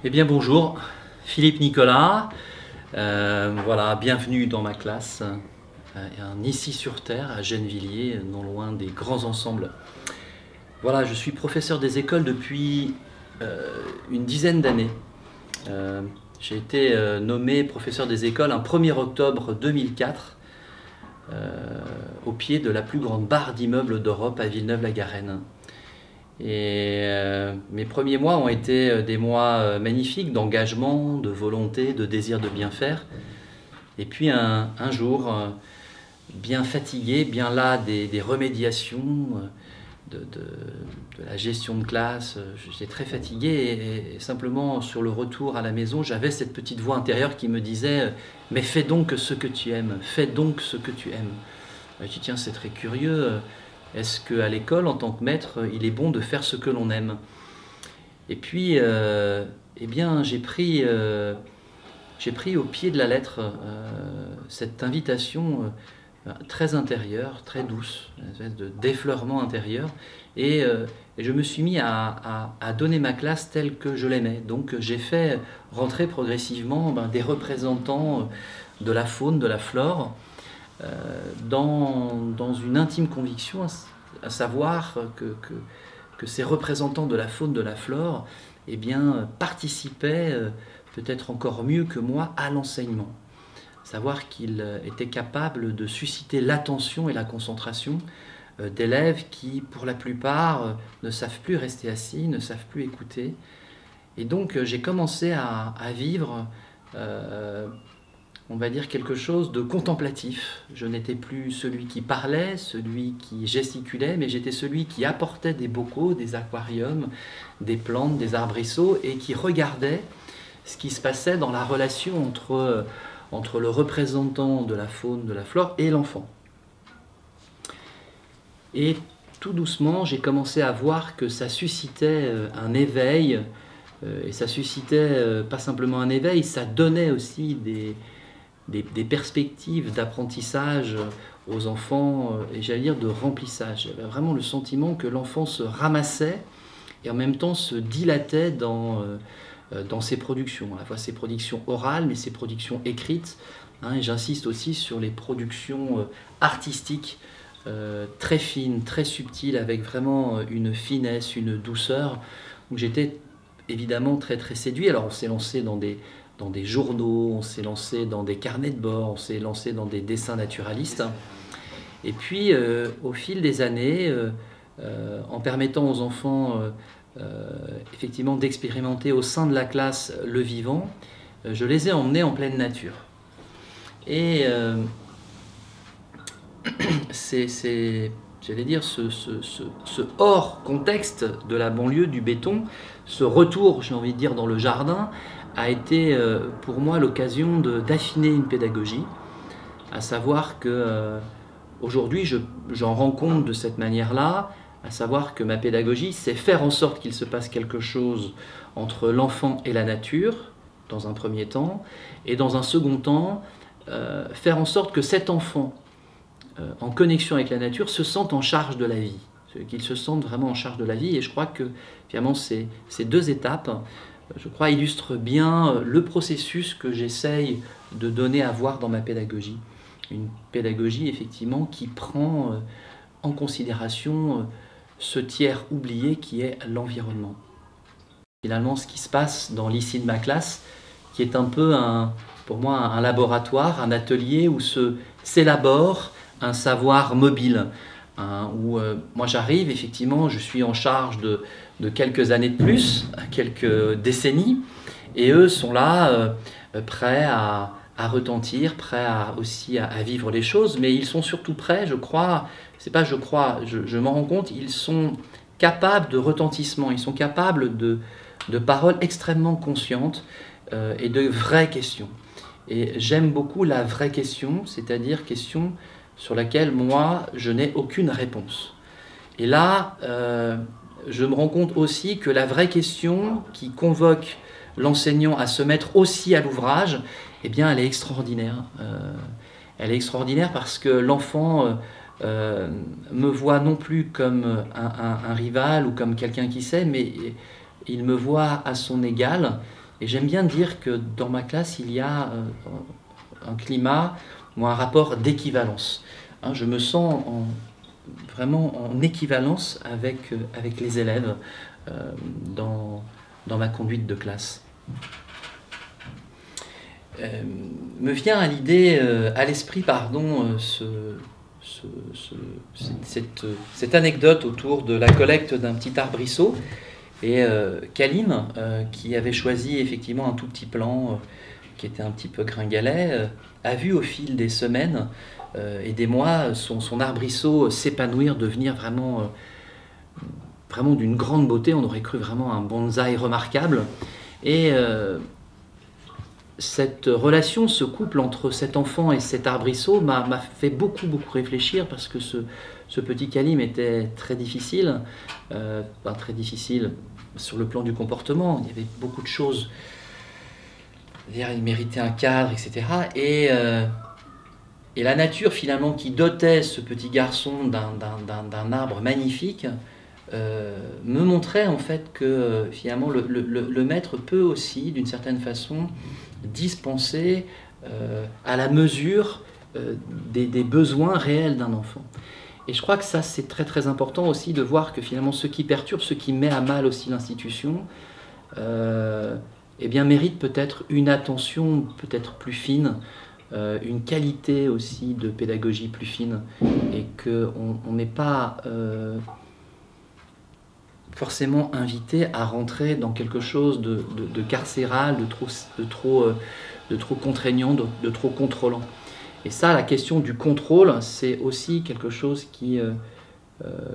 Eh bien bonjour, Philippe Nicolas, voilà, bienvenue dans ma classe, ici sur Terre, à Gennevilliers, non loin des grands ensembles. Voilà, je suis professeur des écoles depuis une dizaine d'années. J'ai été nommé professeur des écoles un 1er octobre 2004, au pied de la plus grande barre d'immeubles d'Europe à Villeneuve-la-Garenne. Et mes premiers mois ont été des mois magnifiques d'engagement, de volonté, de désir de bien faire. Et puis un jour, bien fatigué, bien las des remédiations, de la gestion de classe, j'étais très fatigué et simplement sur le retour à la maison, j'avais cette petite voix intérieure qui me disait « Mais fais donc ce que tu aimes, fais donc ce que tu aimes ». Je me dis « Tiens, c'est très curieux ». Est-ce qu'à l'école, en tant que maître, il est bon de faire ce que l'on aime? Et puis, eh bien, j'ai pris au pied de la lettre cette invitation très intérieure, très douce, une espèce de d'effleurement intérieur, et je me suis mis à donner ma classe telle que je l'aimais. Donc j'ai fait rentrer progressivement des représentants de la faune, de la flore, dans une intime conviction, à savoir que ces représentants de la faune, de la flore, eh bien, participaient peut-être encore mieux que moi à l'enseignement. Savoir qu'ils étaient capables de susciter l'attention et la concentration d'élèves qui, pour la plupart, ne savent plus rester assis, ne savent plus écouter. Et donc, j'ai commencé à vivre on va dire quelque chose de contemplatif. Je n'étais plus celui qui parlait, celui qui gesticulait, mais j'étais celui qui apportait des bocaux, des aquariums, des plantes, des arbrisseaux, et qui regardait ce qui se passait dans la relation entre le représentant de la faune, de la flore et l'enfant. Et tout doucement, j'ai commencé à voir que ça suscitait un éveil, et ça suscitait pas simplement un éveil, ça donnait aussi des perspectives d'apprentissage aux enfants, et j'allais dire de remplissage. J'avais vraiment le sentiment que l'enfant se ramassait et en même temps se dilatait dans ses productions, à la fois ses productions orales, mais ses productions écrites. Et j'insiste aussi sur les productions artistiques, très fines, très subtiles, avec vraiment une finesse, une douceur, où j'étais évidemment très très séduit. Alors on s'est lancé dans des journaux, on s'est lancé dans des carnets de bord, on s'est lancé dans des dessins naturalistes. Et puis, au fil des années, en permettant aux enfants effectivement d'expérimenter au sein de la classe le vivant, je les ai emmenés en pleine nature. Et j'allais dire, ce hors contexte de la banlieue, du béton, ce retour, j'ai envie de dire, dans le jardin, a été pour moi l'occasion d'affiner une pédagogie, à savoir que aujourd'hui j'en rends compte de cette manière-là, à savoir que ma pédagogie, c'est faire en sorte qu'il se passe quelque chose entre l'enfant et la nature, dans un premier temps, et dans un second temps, faire en sorte que cet enfant, en connexion avec la nature, se sente en charge de la vie, qu'il se sente vraiment en charge de la vie. Et je crois que finalement ces deux étapes, je crois, illustre bien le processus que j'essaye de donner à voir dans ma pédagogie. Une pédagogie, effectivement, qui prend en considération ce tiers oublié qui est l'environnement. Finalement, ce qui se passe dans l'ici de ma classe, qui est un peu, pour moi, un laboratoire, un atelier où s'élabore un savoir mobile, où moi j'arrive, effectivement, je suis en charge de quelques années de plus, quelques décennies, et eux sont là, prêts à retentir, prêts aussi à vivre les choses, mais ils sont surtout prêts, je crois, c'est pas je crois, je m'en rends compte, ils sont capables de retentissement, ils sont capables de paroles extrêmement conscientes et de vraies questions. Et j'aime beaucoup la vraie question, c'est-à-dire question sur laquelle moi je n'ai aucune réponse. Et là, je me rends compte aussi que la vraie question qui convoque l'enseignant à se mettre aussi à l'ouvrage, eh bien, elle est extraordinaire. Elle est extraordinaire parce que l'enfant me voit non plus comme un rival ou comme quelqu'un qui sait, mais il me voit à son égal. Et j'aime bien dire que dans ma classe, il y a un climat ou un rapport d'équivalence. Hein, je me sens vraiment en équivalence avec les élèves dans ma conduite de classe. Me vient à l'idée, à l'esprit, pardon, cette anecdote autour de la collecte d'un petit arbrisseau. Et Kalim, qui avait choisi effectivement un tout petit plan qui était un petit peu gringalet, a vu au fil des semaines et des mois son arbrisseau s'épanouir, devenir vraiment d'une grande beauté. On aurait cru vraiment un bonsaï remarquable. Et cette relation, ce couple entre cet enfant et cet arbrisseau m'a fait beaucoup réfléchir, parce que ce petit Kalim était très difficile, très difficile sur le plan du comportement. Il y avait beaucoup de choses, il méritait un cadre, etc. Et la nature finalement qui dotait ce petit garçon d'un arbre magnifique me montrait en fait que finalement le maître peut aussi d'une certaine façon dispenser à la mesure des besoins réels d'un enfant. Et je crois que ça, c'est très important aussi de voir que finalement ce qui perturbe, ce qui met à mal aussi l'institution, eh bien mérite peut-être une attention peut-être plus fine, une qualité aussi de pédagogie plus fine, et qu'on n'est pas forcément invité à rentrer dans quelque chose de carcéral, de trop contraignant, de trop contrôlant. Et ça, la question du contrôle, c'est aussi quelque chose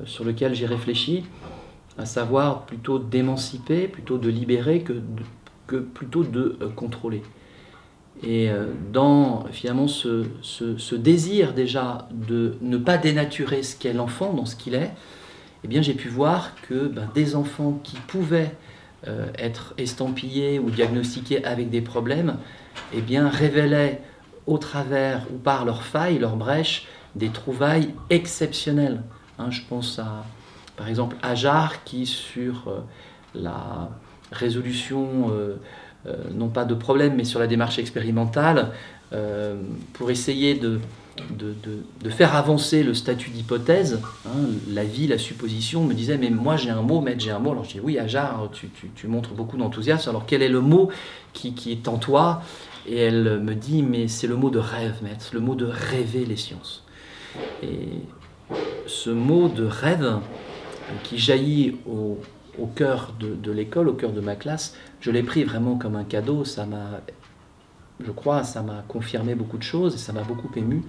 sur lequel j'ai réfléchi, à savoir plutôt d'émanciper, plutôt de libérer que plutôt de contrôler. Et dans finalement ce désir déjà de ne pas dénaturer ce qu'est l'enfant dans ce qu'il est, eh bien j'ai pu voir que des enfants qui pouvaient être estampillés ou diagnostiqués avec des problèmes, eh bien révélaient au travers ou par leurs failles, leurs brèches, des trouvailles exceptionnelles. Hein, je pense par exemple, Ajar, qui sur la résolution, non pas de problèmes, mais sur la démarche expérimentale, pour essayer de faire avancer le statut d'hypothèse, hein, la vie, la supposition, me disait, mais moi j'ai un mot, maître, j'ai un mot. Alors je dis, oui, Ajar, tu montres beaucoup d'enthousiasme, alors quel est le mot qui est en toi? Et elle me dit, mais c'est le mot de rêve, maître, le mot de rêver les sciences. Et ce mot de rêve qui jaillit au cœur de l'école, au cœur de ma classe, je l'ai pris vraiment comme un cadeau. Je crois, ça m'a confirmé beaucoup de choses et ça m'a beaucoup ému.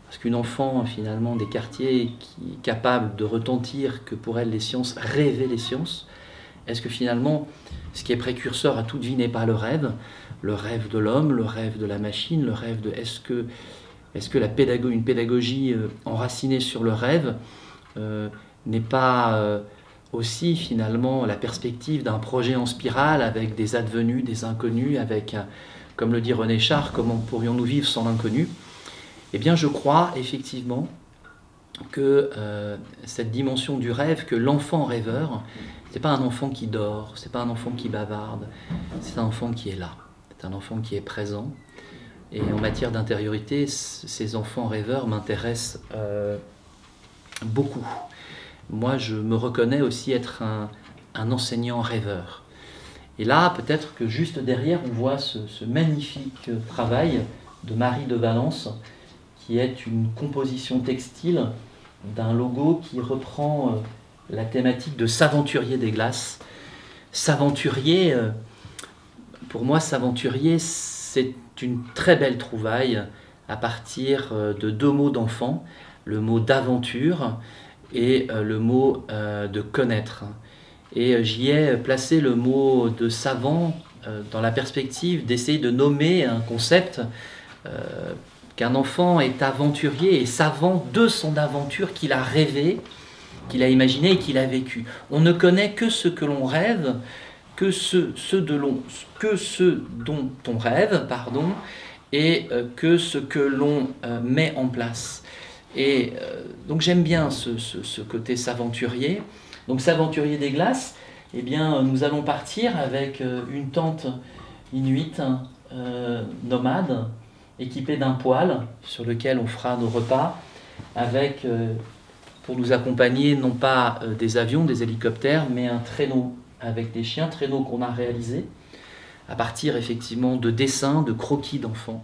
Parce qu'une enfant, finalement, des quartiers qui est capable de retentir que pour elle les sciences, rêver les sciences, est-ce que finalement, ce qui est précurseur à toute vie n'est pas le rêve de l'homme, le rêve de la machine, le rêve de... Est-ce que une pédagogie enracinée sur le rêve n'est pas aussi finalement la perspective d'un projet en spirale avec des advenus, des inconnus, avec, comme le dit René Char, comment pourrions-nous vivre sans l'inconnu? Eh bien je crois effectivement que cette dimension du rêve, que l'enfant rêveur, c'est pas un enfant qui dort, c'est pas un enfant qui bavarde, c'est un enfant qui est là, c'est un enfant qui est présent. Et en matière d'intériorité, ces enfants rêveurs m'intéressent beaucoup. Moi, je me reconnais aussi être un enseignant rêveur. Et là, peut-être que juste derrière, on voit ce magnifique travail de Marie de Valence, qui est une composition textile d'un logo qui reprend la thématique de s'aventurier des glaces. S'aventurier, pour moi, s'aventurier, c'est une très belle trouvaille à partir de deux mots d'enfant, le mot d'aventure et le mot de connaître. Et j'y ai placé le mot de savant dans la perspective d'essayer de nommer un concept qu'un enfant est aventurier et savant de son aventure qu'il a rêvé, qu'il a imaginé et qu'il a vécu. On ne connaît que ce que l'on rêve, que ce dont on rêve, et que ce que l'on met en place. Et donc j'aime bien ce côté s'aventurier. Donc s'aventurier des glaces, eh bien nous allons partir avec une tante inuits, nomades, équipés d'un poêle sur lequel on fera nos repas, avec, pour nous accompagner, non pas des avions, des hélicoptères, mais un traîneau avec des chiens, traîneau qu'on a réalisé à partir effectivement de dessins, de croquis d'enfants.